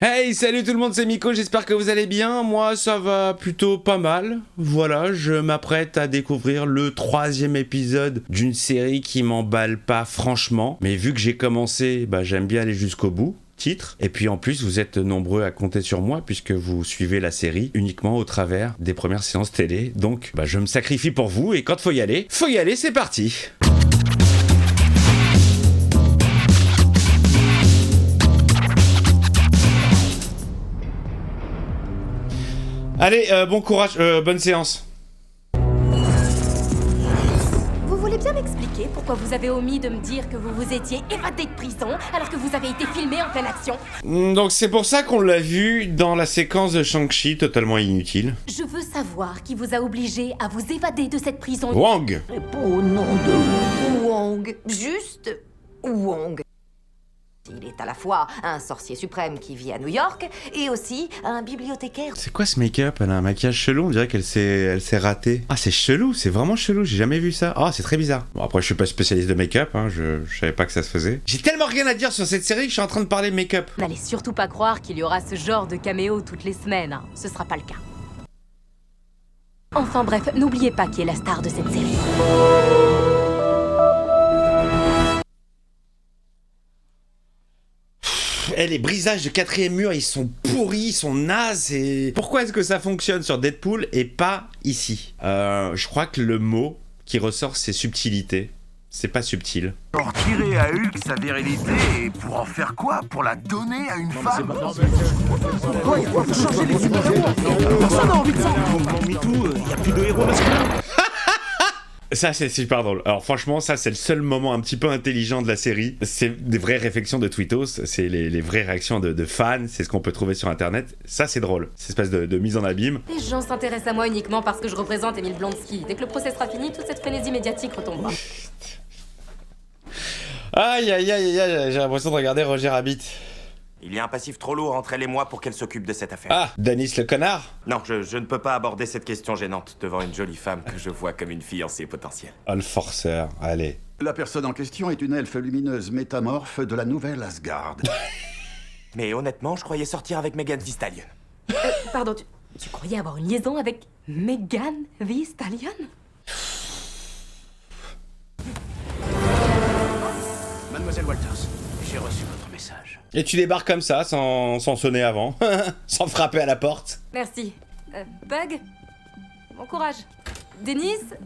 Hey, salut tout le monde, c'est Miko, j'espère que vous allez bien. Moi, ça va plutôt pas mal. Voilà, je m'apprête à découvrir le 3e épisode d'une série qui m'emballe pas franchement. Mais vu que j'ai commencé, j'aime bien aller jusqu'au bout. Titre. Et puis en plus, vous êtes nombreux à compter sur moi puisque vous suivez la série uniquement au travers des premières séances télé. Donc, je me sacrifie pour vous et quand faut y aller, c'est parti. Allez, bon courage, bonne séance. Vous voulez bien m'expliquer pourquoi vous avez omis de me dire que vous vous étiez évadé de prison alors que vous avez été filmé en pleine action? Donc c'est pour ça qu'on l'a vu dans la séquence de Shang-Chi, totalement inutile. Je veux savoir qui vous a obligé à vous évader de cette prison. Wong. Réponds au nom de Wong. Juste Wong. Il est à la fois un sorcier suprême qui vit à New York et aussi un bibliothécaire. C'est quoi ce make-up? Elle a un maquillage chelou, on dirait qu'elle s'est ratée. Ah, c'est chelou, c'est vraiment chelou, j'ai jamais vu ça. Ah, c'est très bizarre. Bon, après, je suis pas spécialiste de make-up, je savais pas que ça se faisait. J'ai tellement rien à dire sur cette série que je suis en train de parler make-up. N'allez surtout pas croire qu'il y aura ce genre de caméo toutes les semaines, hein. Ce sera pas le cas. Enfin bref, n'oubliez pas qui est la star de cette série. Les brisages de 4e mur, ils sont pourris, ils sont nazes et... Pourquoi est-ce que ça fonctionne sur Deadpool et pas ici? Je crois que le mot qui ressort, c'est subtilité. C'est pas subtil. Pour tirer à Hulk sa virilité et pour en faire quoi? Pour la donner à une femme? Quoi, il faut changer les super-héros. Personne n'a envie de ça. Il y a plus de héros masculins. Ça, c'est super drôle. Alors franchement, ça, c'est le seul moment un petit peu intelligent de la série. C'est des vraies réflexions de tweetos, c'est les vraies réactions de fans, c'est ce qu'on peut trouver sur Internet. Ça, c'est drôle. Cette espèce de mise en abîme. Les gens s'intéressent à moi uniquement parce que je représente Emile Blonsky. Dès que le procès sera fini, toute cette frénésie médiatique retombera. Aïe, aïe, aïe, aïe, j'ai l'impression de regarder Roger Rabbit. Il y a un passif trop lourd entre elle et moi pour qu'elle s'occupe de cette affaire. Ah, Danis le connard. Non, je ne peux pas aborder cette question gênante devant une jolie femme que je vois comme une fiancée potentielle. Oh, le forceur, allez. La personne en question est une elfe lumineuse métamorphe de la nouvelle Asgard. Mais honnêtement, je croyais sortir avec Megan Thee Stallion. Pardon, tu croyais avoir une liaison avec Megan Thee Stallion? Mademoiselle Walters, j'ai reçu votre message. Et tu débarques comme ça, sans sonner avant, sans frapper à la porte. Merci. Bug? Bon courage. Denise?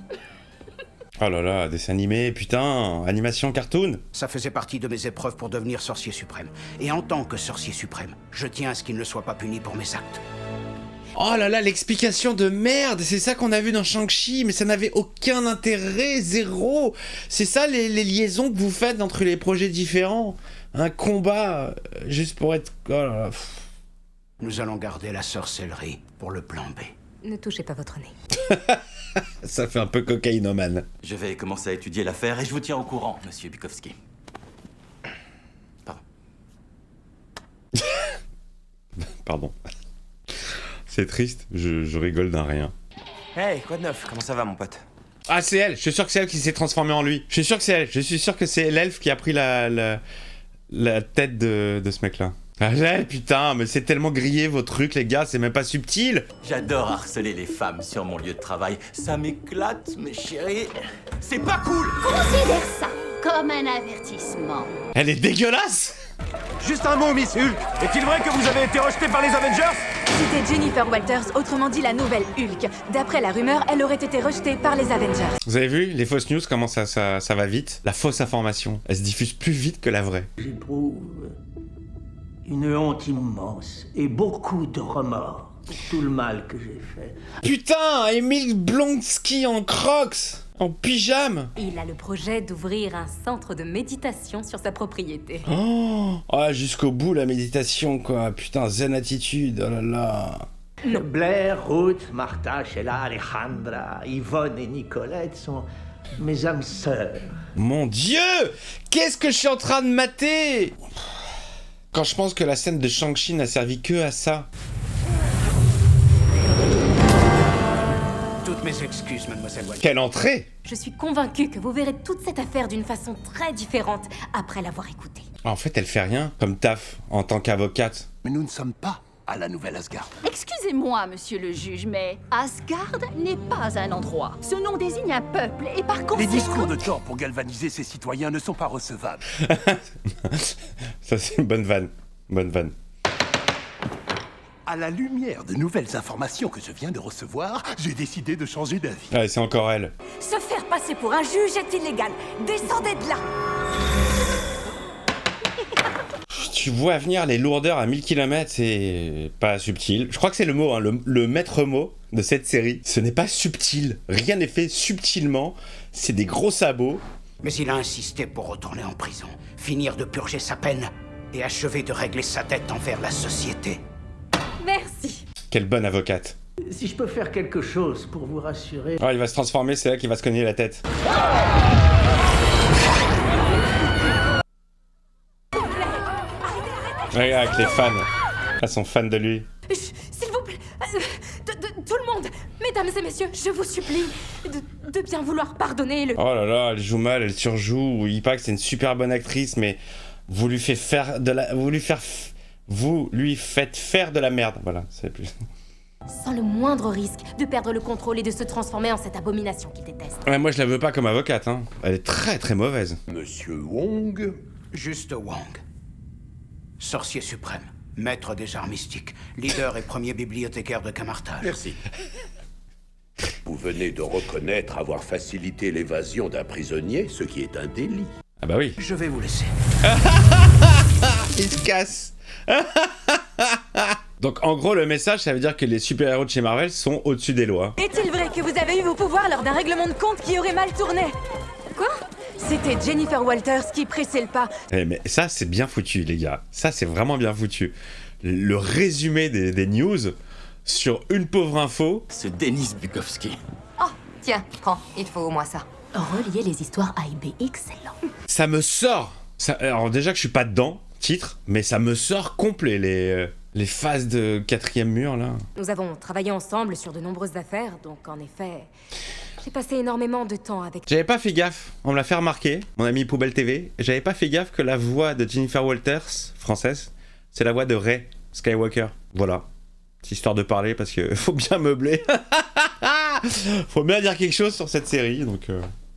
Oh là là, dessin animé, putain, animation cartoon. Ça faisait partie de mes épreuves pour devenir sorcier suprême. Et en tant que sorcier suprême, je tiens à ce qu'il ne soit pas puni pour mes actes. Oh là là, l'explication de merde, c'est ça qu'on a vu dans Shang-Chi, mais ça n'avait aucun intérêt, zéro. C'est ça les liaisons que vous faites entre les projets différents. Un combat, juste pour être... Oh là là. Nous allons garder la sorcellerie pour le plan B. Ne touchez pas votre nez. Ça fait un peu cocaïnomane. Je vais commencer à étudier l'affaire et je vous tiens au courant, monsieur Bukowski. Pardon. Pardon. C'est triste, je rigole d'un rien. Hey, quoi de neuf? Comment ça va, mon pote? Ah, c'est elle, je suis sûr que c'est elle qui s'est transformée en lui. Je suis sûr que c'est elle, je suis sûr que c'est l'elfe qui a pris la tête de ce mec-là. Ah, putain, mais c'est tellement grillé vos trucs, les gars, c'est même pas subtil. J'adore harceler les femmes sur mon lieu de travail. Ça m'éclate, mes chéris. C'est pas cool! Considère ça comme un avertissement. Elle est dégueulasse. Juste un mot, Miss Hulk. Est-il vrai que vous avez été rejeté par les Avengers? C'était Jennifer Walters, autrement dit la nouvelle Hulk. D'après la rumeur, elle aurait été rejetée par les Avengers. Vous avez vu, les fausses news, comment ça va vite? La fausse information, elle se diffuse plus vite que la vraie. J'éprouve une honte immense et beaucoup de remords pour tout le mal que j'ai fait. Putain, Emile Blonsky en crocs, en pyjama. Il a le projet d'ouvrir un centre de méditation sur sa propriété. Oh, ah, jusqu'au bout la méditation quoi, putain, zen attitude, oh là là. Blair, Ruth, Martha, Sheila, Alejandra, Yvonne et Nicolette sont mes âmes sœurs. Mon Dieu, qu'est-ce que je suis en train de mater? Quand je pense que la scène de Shang-Chi n'a servi que à ça. Toutes mes Mes excuses, mademoiselle Walters. Quelle entrée! Je suis convaincue que vous verrez toute cette affaire d'une façon très différente après l'avoir écoutée. En fait, elle fait rien comme taf en tant qu'avocate. Mais nous ne sommes pas à la nouvelle Asgard. Excusez-moi, monsieur le juge, mais Asgard n'est pas un endroit. Ce nom désigne un peuple, et par Les conséquent... discours de Thor pour galvaniser ses citoyens ne sont pas recevables. Ça, c'est une bonne vanne. Bonne vanne. À la lumière de nouvelles informations que je viens de recevoir, j'ai décidé de changer d'avis. Ah, c'est encore elle. Se faire passer pour un juge est illégal. Descendez de là. Tu vois venir les lourdeurs à 1000 km, c'est pas subtil. Je crois que c'est le mot, hein, le maître mot de cette série. Ce n'est pas subtil. Rien n'est fait subtilement. C'est des gros sabots. Mais il a insisté pour retourner en prison, finir de purger sa peine et achever de régler sa dette envers la société. Merci. Quelle bonne avocate. Si je peux faire quelque chose pour vous rassurer... Oh, il va se transformer, c'est là qu'il va se cogner la tête. Regarde avec les fans. Elles sont fans de lui. S'il vous plaît, tout le monde, mesdames et messieurs, je vous supplie de bien vouloir pardonner le... Oh là là, elle joue mal, elle surjoue. Il paraît que c'est une super bonne actrice, mais vous lui faites faire de la... Vous lui faites faire de la merde. Voilà, c'est plus... Sans le moindre risque de perdre le contrôle et de se transformer en cette abomination qu'il déteste. Ouais, moi je la veux pas comme avocate, hein. Elle est très très mauvaise. Monsieur Wong? Juste Wong. Sorcier suprême, maître des arts mystiques, leader et premier bibliothécaire de Camartage. Merci. Vous venez de reconnaître avoir facilité l'évasion d'un prisonnier, ce qui est un délit. Ah bah oui. Je vais vous laisser. Il se casse. Donc en gros le message ça veut dire que les super-héros de chez Marvel sont au-dessus des lois. Est-il vrai que vous avez eu vos pouvoirs lors d'un règlement de compte qui aurait mal tourné? Quoi? C'était Jennifer Walters qui pressait le pas. Eh, mais ça c'est bien foutu les gars. Ça c'est vraiment bien foutu. Le résumé des news sur une pauvre info. Ce Denis Bukowski. Oh, tiens, prends, il te faut au moins ça. Relier les histoires A et B, excellent. Ça me sort ça, alors déjà que je suis pas dedans, titre, mais ça me sort complet les phases de quatrième mur là. Nous avons travaillé ensemble sur de nombreuses affaires, donc en effet, j'ai passé énormément de temps avec... J'avais pas fait gaffe, on me l'a fait remarquer, mon ami Poubelle TV, j'avais pas fait gaffe que la voix de Jennifer Walters, française, c'est la voix de Rey Skywalker. Voilà. C'est histoire de parler parce que faut bien meubler. Faut bien dire quelque chose sur cette série, donc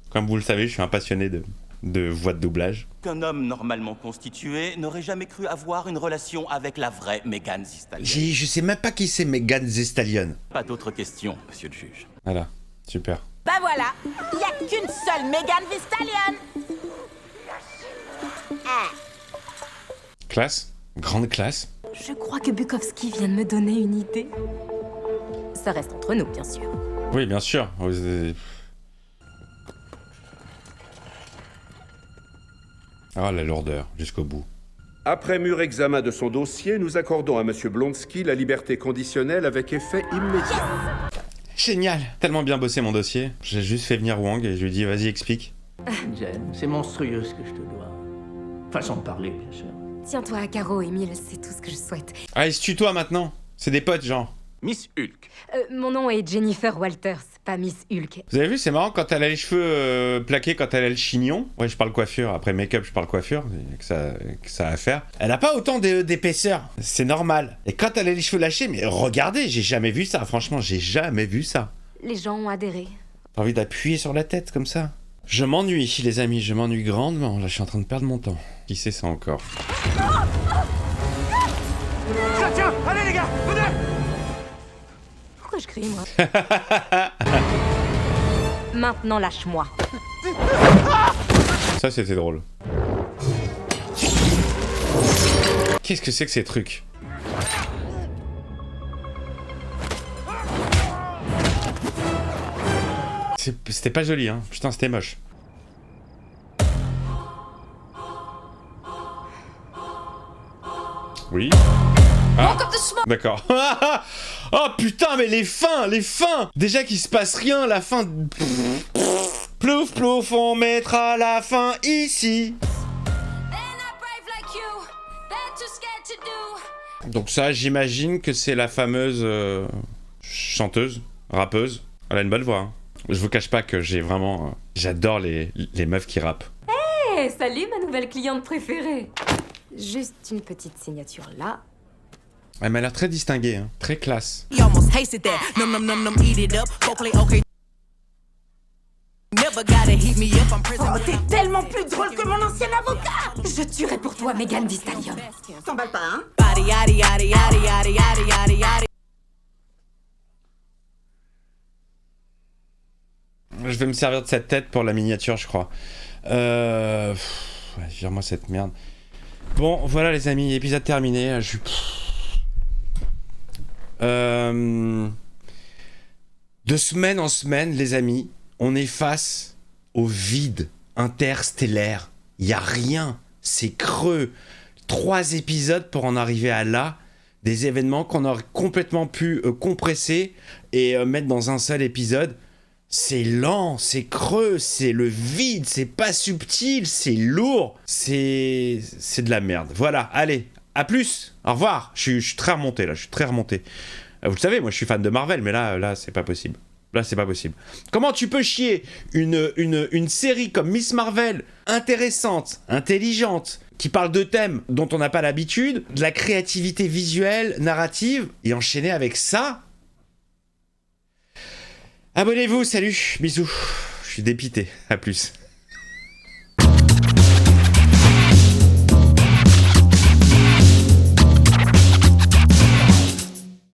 comme vous le savez, je suis un passionné de voix de doublage. Qu'un homme normalement constitué n'aurait jamais cru avoir une relation avec la vraie Megan Thee Stallion. Je sais même pas qui c'est Megan Thee Stallion. Pas d'autres questions, monsieur le juge. Voilà, super. Bah voilà, il y a qu'une seule Megan Thee Stallion. Classe, grande classe. Je crois que Bukowski vient de me donner une idée. Ça reste entre nous, bien sûr. Oui, bien sûr. Ah, la lourdeur, jusqu'au bout. Après mûr examen de son dossier, nous accordons à Monsieur Blonsky la liberté conditionnelle avec effet immédiat. Génial. Tellement bien bossé mon dossier. J'ai juste fait venir Wong et je lui ai dit vas-y explique. Jen, c'est monstrueux ce que je te dois. Façon de parler, bien sûr. Tiens-toi à Caro, Émile, c'est tout ce que je souhaite. Ah, il se tutoie maintenant. C'est des potes, genre. Miss Hulk. Mon nom est Jennifer Walters, pas Miss Hulk. Vous avez vu, c'est marrant quand elle a les cheveux plaqués, quand elle a le chignon. Ouais, je parle coiffure. Après make-up, je parle coiffure. Que ça a à faire. Elle a pas autant d'épaisseur. C'est normal. Et quand elle a les cheveux lâchés, mais regardez, j'ai jamais vu ça. Franchement, j'ai jamais vu ça. Les gens ont adhéré. J'ai envie d'appuyer sur la tête comme ça. Je m'ennuie, les amis. Je m'ennuie grandement. Là, je suis en train de perdre mon temps. Qui c'est ça encore? Tiens, allez les gars, venez! Pourquoi je crie, moi? Maintenant, lâche-moi. Ça, c'était drôle. Qu'est-ce que c'est que ces trucs? C'était pas joli, hein. Putain, c'était moche. Oui. Ah, d'accord. Oh putain, mais les fins! Déjà qu'il se passe rien, la fin... Plouf, plouf, on mettra la fin ici. Donc ça, j'imagine que c'est la fameuse chanteuse, rappeuse. Elle a une bonne voix. Hein. Je vous cache pas que j'ai vraiment... j'adore les meufs qui rappent. Hey, salut ma nouvelle cliente préférée. Juste une petite signature là. Elle m'a l'air très distinguée, hein. Très classe. Oh, t'es tellement plus drôle que mon ancien avocat. Je tuerai pour toi Megan Thee Stallion. T'emballes pas, hein? Je vais me servir de cette tête pour la miniature, je crois. Vire-moi cette merde. Bon, voilà les amis, épisode terminé. De semaine en semaine, les amis, on est face au vide interstellaire. Il n'y a rien, c'est creux. 3 épisodes pour en arriver à là. Des événements qu'on aurait complètement pu compresser et mettre dans un seul épisode. C'est lent, c'est creux, c'est le vide, c'est pas subtil, c'est lourd, c'est de la merde. Voilà, allez, à plus, au revoir. Je suis très remonté là, je suis très remonté. Vous le savez, moi je suis fan de Marvel, mais là c'est pas possible. Là c'est pas possible. Comment tu peux chier une série comme Miss Marvel, intéressante, intelligente, qui parle de thèmes dont on n'a pas l'habitude, de la créativité visuelle, narrative, et enchaîner avec ça? Abonnez-vous, salut, bisous. Je suis dépité, à plus.